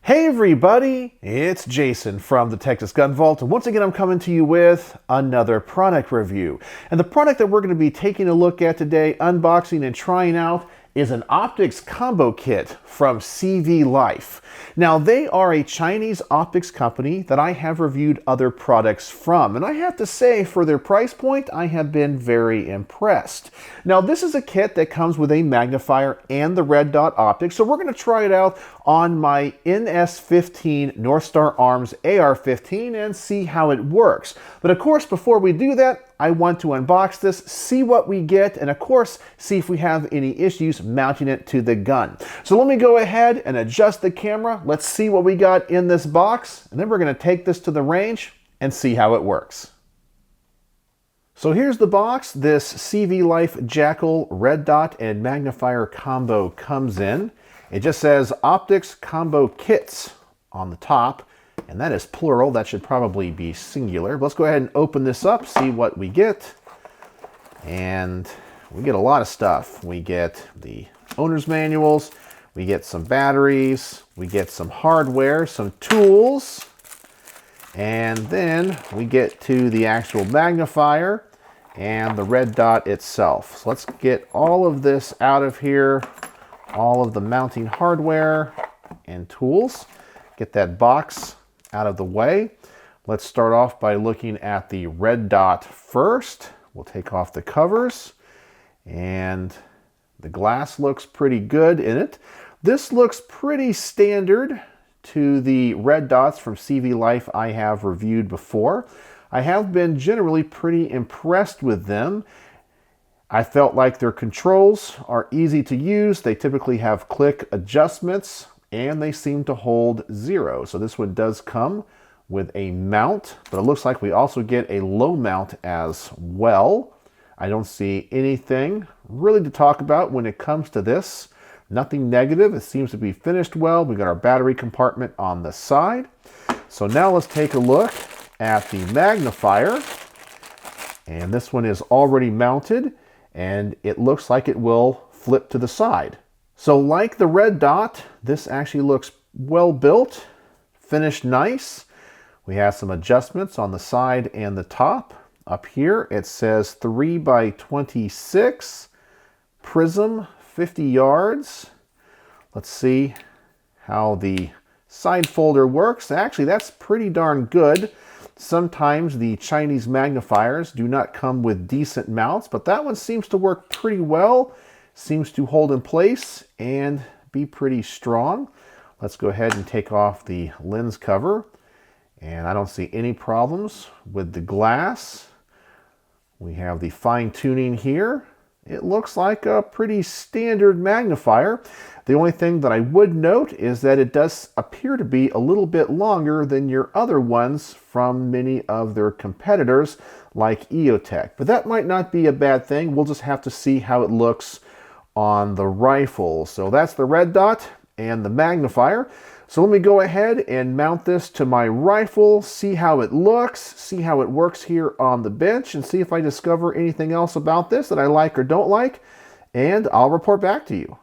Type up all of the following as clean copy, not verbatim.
Hey everybody, it's Jason from the Texas Gun Vault, and once again I'm coming to you with another product review. And the product that we're going to be taking a look at today, unboxing and trying out, is an optics combo kit from CVLife. Now they are a Chinese optics company that I have reviewed other products from, and I have to say for their price point I have been very impressed. Now this is a kit that comes with a magnifier and the red dot optic, so we're going to try it out on my NS15 North Star Arms AR-15 and see how it works. But of course before we do that, I want to unbox this, see what we get, and of course, see if we have any issues mounting it to the gun. So let me go ahead and adjust the camera. Let's see what we got in this box, and then we're going to take this to the range and see how it works. So here's the box this CVLife Jackal red dot and magnifier combo comes in. It just says Optics Combo Kits on the top. And that is plural. That should probably be singular. Let's go ahead and open this up, see what we get. And we get a lot of stuff. We get the owner's manuals, we get some batteries, we get some hardware, some tools, and then we get to the actual magnifier and the red dot itself. So let's get all of this out of here, all of the mounting hardware and tools. Get that box out of the way. Let's start off by looking at the red dot first. We'll take off the covers, and the glass looks pretty good in it. This looks pretty standard to the red dots from CVLife I have reviewed before. I have been generally pretty impressed with them. I felt like their controls are easy to use. They typically have click adjustments, and they seem to hold 0. So this one does come with a mount, but it looks like we also get a low mount as well. I don't see anything really to talk about when it comes to this. Nothing negative. It seems to be finished well. We got our battery compartment on the side. So now let's take a look at the magnifier. And this one is already mounted, and it looks like it will flip to the side. So like the red dot, this actually looks well built, finished nice. We have some adjustments on the side and the top. Up here it says 3x26, prism 50 yards. Let's see how the side folder works. Actually, that's pretty darn good. Sometimes the Chinese magnifiers do not come with decent mounts, but that one seems to work pretty well. Seems to hold in place and be pretty strong. Let's go ahead and take off the lens cover. And I don't see any problems with the glass. We have the fine tuning here. It looks like a pretty standard magnifier. The only thing that I would note is that it does appear to be a little bit longer than your other ones from many of their competitors like EOTech. But that might not be a bad thing. We'll just have to see how it looks on the rifle. So that's the red dot and the magnifier. So let me go ahead and mount this to my rifle, see how it looks, see how it works here on the bench, and see if I discover anything else about this that I like or don't like, and I'll report back to you.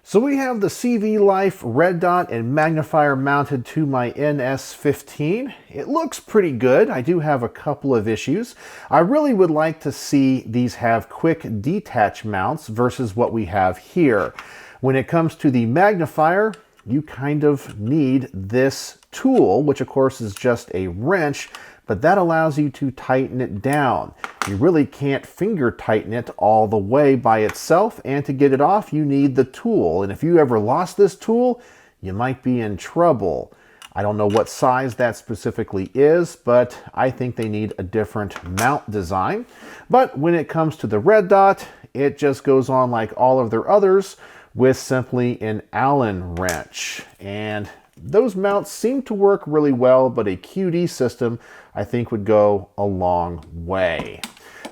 So we have the CVLife red dot and magnifier mounted to my NS15. It looks pretty good. I do have a couple of issues. I really would like to see these have quick detach mounts versus what we have here. When it comes to the magnifier, you kind of need this tool, which of course is just a wrench, but that allows you to tighten it down. You really can't finger tighten it all the way by itself, and to get it off, you need the tool. And if you ever lost this tool, you might be in trouble. I don't know what size that specifically is, but I think they need a different mount design. But when it comes to the red dot, it just goes on like all of their others with simply an Allen wrench. And those mounts seem to work really well, but a QD system I think would go a long way.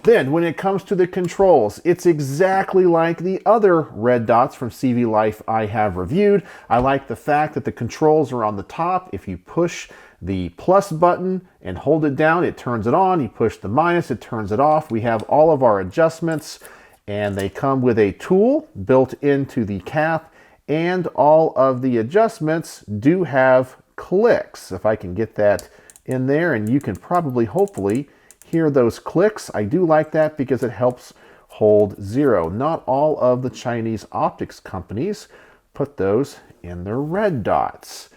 Then when it comes to the controls, it's exactly like the other red dots from CVLife I have reviewed. I like the fact that the controls are on the top. If you push the plus button and hold it down, it turns it on. You push the minus, it turns it off. We have all of our adjustments, and they come with a tool built into the cap and all of the adjustments do have clicks. If I can get that in there, and you can probably hopefully hear those clicks. I do like that because it helps hold 0. Not all of the Chinese optics companies put those in their red dots.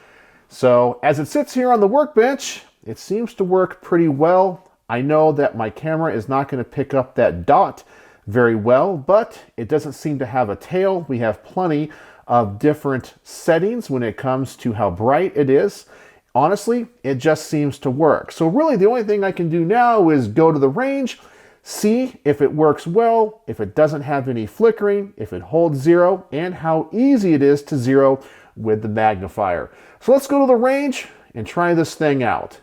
So as it sits here on the workbench, it seems to work pretty well. I know that my camera is not going to pick up that dot very well, but it doesn't seem to have a tail. We have plenty of different settings when it comes to how bright it is. Honestly, it just seems to work. So really the only thing I can do now is go to the range, see if it works well, if it doesn't have any flickering, if it holds 0, and how easy it is to 0 with the magnifier. So let's go to the range and try this thing out.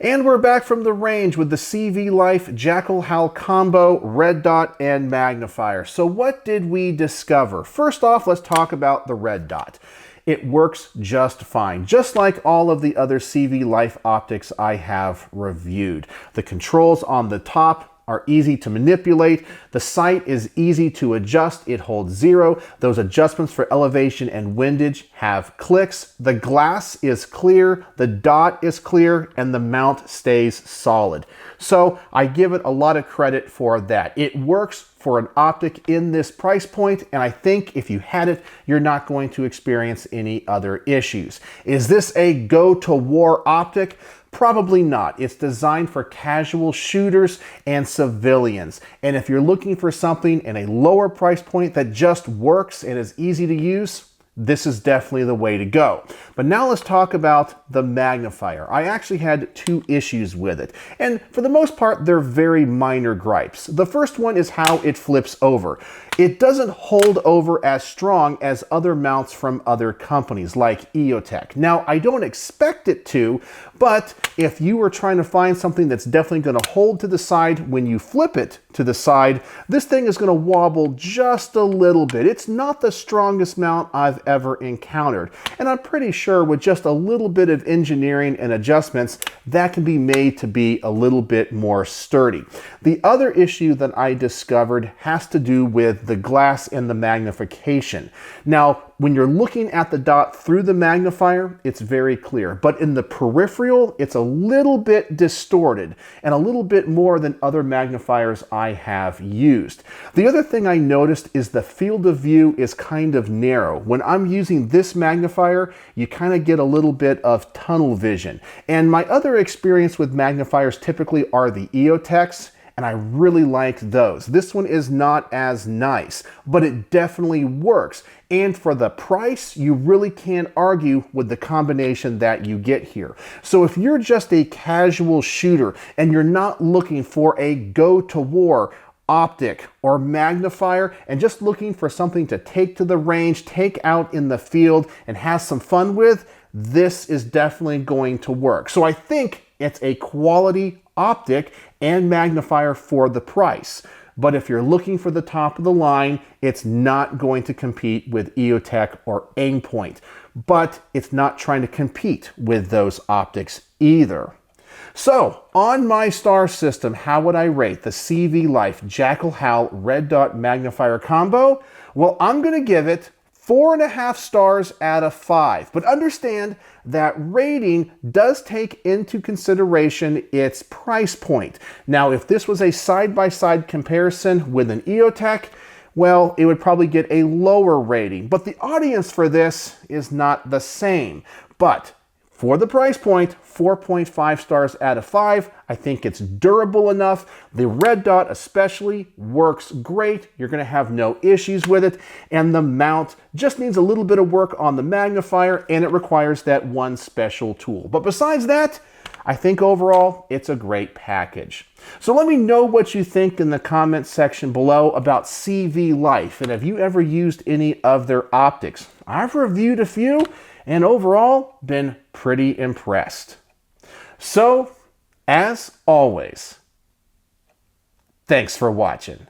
And we're back from the range with the CVLife Jackal Howl combo, red dot and magnifier. So what did we discover? First off, let's talk about the red dot. It works just fine, just like all of the other CVLife optics I have reviewed. The controls on the top are easy to manipulate. The sight is easy to adjust. It holds 0. Those adjustments for elevation and windage have clicks. The glass is clear, the dot is clear, and the mount stays solid. So I give it a lot of credit for that. It works for an optic in this price point, and I think if you had it, you're not going to experience any other issues. Is this a go-to-war optic? Probably not. It's designed for casual shooters and civilians. And if you're looking for something in a lower price point that just works and is easy to use, this is definitely the way to go. But now let's talk about the magnifier. I actually had 2 issues with it, and for the most part, they're very minor gripes. The first one is how it flips over. It doesn't hold over as strong as other mounts from other companies like EOTech. Now, I don't expect it to, but if you were trying to find something that's definitely going to hold to the side when you flip it to the side, this thing is going to wobble just a little bit. It's not the strongest mount I've ever encountered, and I'm pretty sure with just a little bit of engineering and adjustments, that can be made to be a little bit more sturdy. The other issue that I discovered has to do with the glass and the magnification. Now, when you're looking at the dot through the magnifier, it's very clear. But in the peripheral, it's a little bit distorted and a little bit more than other magnifiers I have used. The other thing I noticed is the field of view is kind of narrow. When I'm using this magnifier, you kind of get a little bit of tunnel vision. And my other experience with magnifiers typically are the EOTechs, and I really like those. This one is not as nice, but it definitely works. And for the price, you really can't argue with the combination that you get here. So if you're just a casual shooter and you're not looking for a go-to-war optic or magnifier and just looking for something to take to the range, take out in the field, and have some fun with, this is definitely going to work. So I think it's a quality optic and magnifier for the price. But if you're looking for the top of the line, it's not going to compete with EOTech or Aimpoint. But it's not trying to compete with those optics either. So, on my star system, how would I rate the CVLife Jackal Howl red dot magnifier combo? Well, I'm going to give it 4.5 stars out of 5. But understand that rating does take into consideration its price point. Now, if this was a side-by-side comparison with an EOTech, well, it would probably get a lower rating. But the audience for this is not the same. But for the price point, 4.5 stars out of 5. I think it's durable enough. The red dot especially works great. You're going to have no issues with it. And the mount just needs a little bit of work on the magnifier, and it requires that one special tool. But besides that, I think overall it's a great package. So let me know what you think in the comments section below about CVLife, and have you ever used any of their optics? I've reviewed a few and overall been pretty impressed. So, as always, thanks for watching.